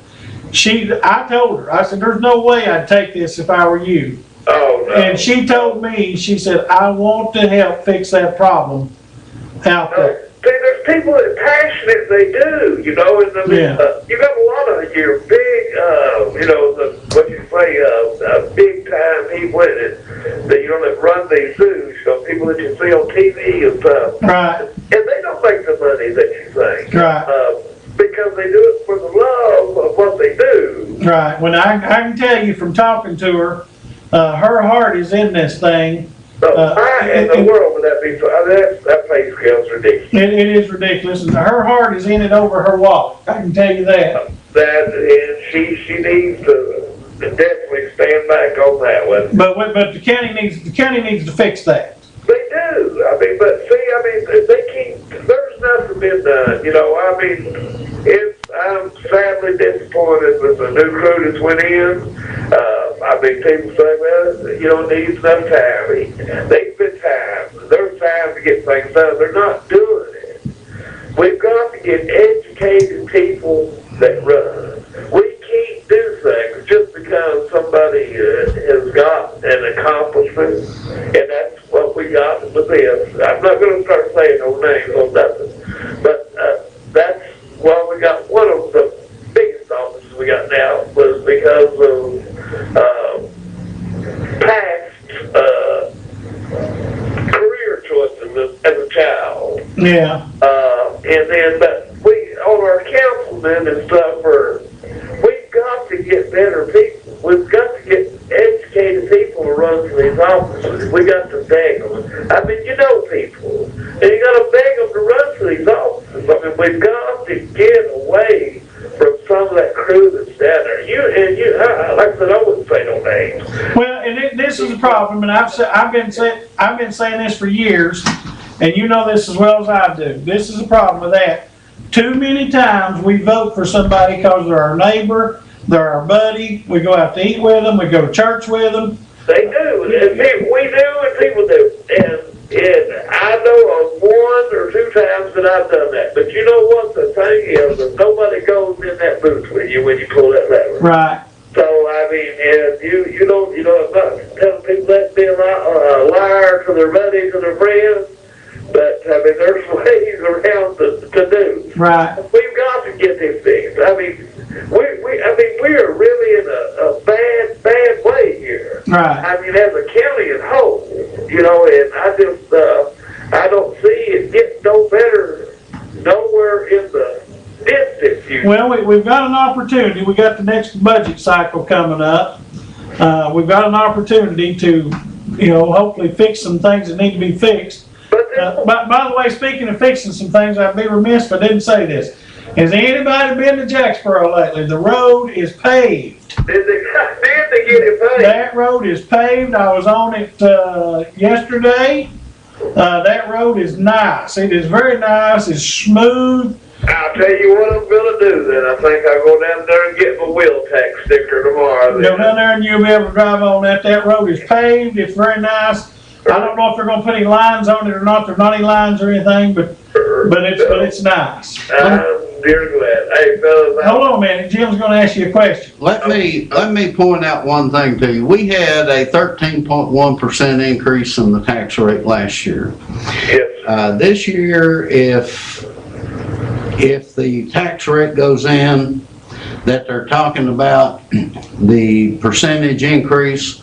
told her. I said, "There's no way I'd take this if I were you." Oh no. And she told me, she said, "I want to help fix that problem out there." See, there's people that are passionate, they do, and I mean, you got a lot of your big, big time people that run these zoos, people that you see on TV and stuff. Right. And they don't make the money that you think. Right. Because they do it for the love of what they do. Right. When I can tell you from talking to her, her heart is in this thing. Why in the world would that be? That pay scale's ridiculous. It is ridiculous. And her heart is in it over her wallet. I can tell you that. And she needs to definitely stand back on that one. But the county needs to fix that. They do. They can't. There's nothing been done. I'm sadly disappointed with the new crew that's went in. People say, well, you don't need enough time. They spend time. There's time to get things done. They're not doing it. We've got to get educated people that run. We can't do things just because somebody has got an accomplishment, and that's what we got with this. I'm not going to start saying no names on nothing, but that's why we got one of the biggest offices we got now was because of past career choices as a child. Yeah. But we, on our councilmen and stuff, we've got to get better people. We've got to get educated people to run for these offices. We got to beg them. People, and you got to beg them to run for these offices. We've got to get away from some of that crew that's down there. Like I said, I wouldn't say no names. Well, and this is the problem, and I've been saying this for years, and you know this as well as I do. This is the problem with that. Too many times we vote for somebody because they're our neighbor, they're our buddy. We go out to eat with them, we go to church with them. They do. And we we do and people do. And I know of 1 or 2 times that I've done that. But you know what the thing is? That nobody goes in that booth with you when you pull that lever. Right. So, I mean, and you know, I'm not telling people that to be a liar to their buddies and their friends, but, I mean, there's ways around to do. Right. We've got to get this fixed. I mean, we are really in a bad way here. Right. I mean, as a county as whole, you know, and I just, I don't see it getting no better nowhere in the distant future. Well, we've got an opportunity. We got the next budget cycle coming up. We've got an opportunity to, you know, hopefully fix some things that need to be fixed. By the way, speaking of fixing some things, I'd be remiss if I didn't say this. Has anybody been to Jacksboro lately? The road is paved. Did they get it paid? That road is paved. I was on it yesterday. That road is nice. It is very nice. It's smooth. I'll tell you what I'm gonna do then. I think I'll go down there and get my wheel tax sticker tomorrow. Go down there and you'll be able to drive on that. That road is paved. It's very nice. I don't know if they're gonna put any lines on it or not. There's not any lines or anything, but it's nice. Dear glad. Hey, fellas. Hold on a minute. Jim's gonna ask you a question. Let me point out one thing to you. We had a 13.1% increase in the tax rate last year. Yes. This year, if the tax rate goes in that they're talking about, the percentage increase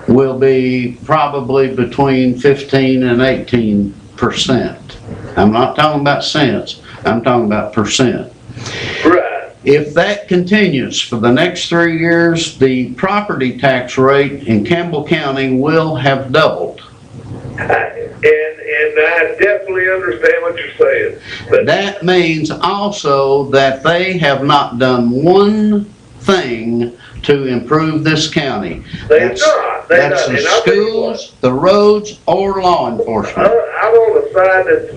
will be probably between 15 and 18%. I'm not talking about cents, I'm talking about percent. Right. If that continues for the next 3 years, the property tax rate in Campbell County will have doubled. And I definitely understand what you're saying. But That means also that they have not done one thing to improve this county. They've not. That's the schools, the roads, or law enforcement. I'm on the side that,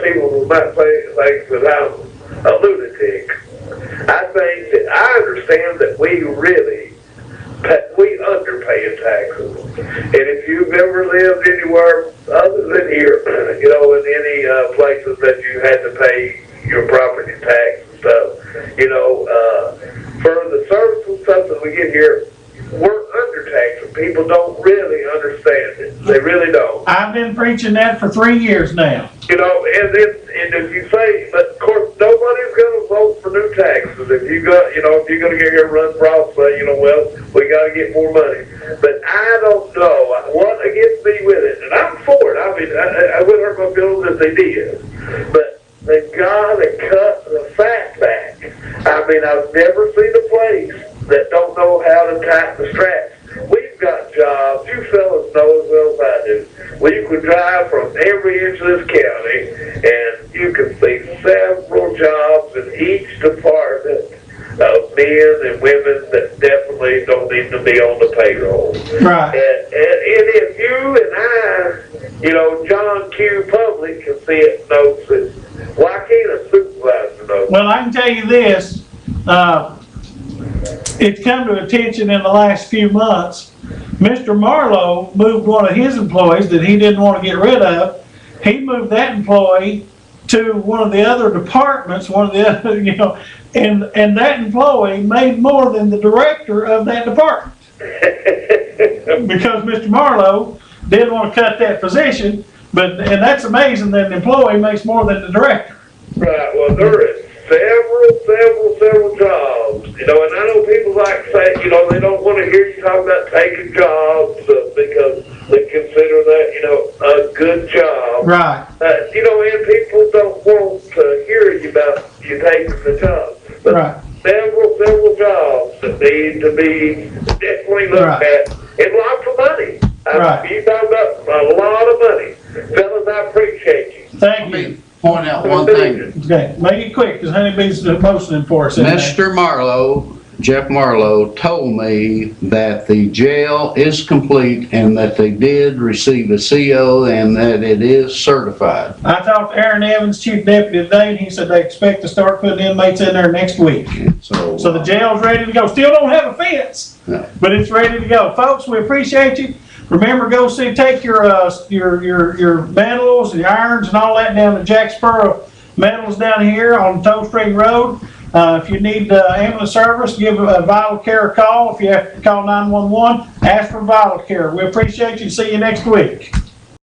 people might think that I'm a lunatic. I think that I understand that we underpay in taxes. And if you've ever lived anywhere other than here, you know, in any places that you had to pay your property tax and stuff, you know, for the service and stuff that we get here, we're undertaxed and people don't really understand it. They really don't. I've been preaching that for 3 years now. You know, and if you say, but of course nobody's going to vote for new taxes. If you're going to get here and run for office, say, you know, well, we got to get more money. But I don't know what against me with it, and I'm for it. I mean, I wouldn't hurt my feelings if they did, but they've got to cut the fat back. I mean, I've never seen a place that don't know how to tighten the straps. We've got jobs, you fellas know as well as I do. We could drive from every inch of this county and you can see several jobs in each department of men and women that definitely don't need to be on the payroll. Right. And if you and I, you know, John Q. Public can see it, knows it, why can't a supervisor know? Well, I can tell you this, it's come to attention in the last few months. Mr. Marlowe moved one of his employees that he didn't want to get rid of. He moved that employee to one of the other departments, one of the other, you know, and that employee made more than the director of that department. Because Mr. Marlowe didn't want to cut that position, and that's amazing that an employee makes more than the director. Right, well, there is several jobs, you know, and I know people like to say, you know, they don't want to hear you talk about taking jobs because they consider that, you know, a good job. Right. You know, and people don't want to hear you about you taking the job. But Right. several jobs that need to be definitely looked at, and lots of money. Right. You talk about a lot of money. Fellas, I appreciate you. Thank Let you. me point out one thing. Okay, make it quick, because Honeybee's motioning for us. Mr. Marlowe, Jeff Marlowe, told me that the jail is complete and that they did receive a CO and that it is certified. I talked to Aaron Evans, chief deputy today, and he said they expect to start putting inmates in there next week. So So the jail's ready to go. Still don't have a fence, No. but it's ready to go. Folks, we appreciate you. Remember, take your metals and your irons and all that down to Jacksboro Metals down here on Toll String Road. If you need ambulance service, give Vital Care a call. If you have to call 911, ask for Vital Care. We appreciate you. See you next week.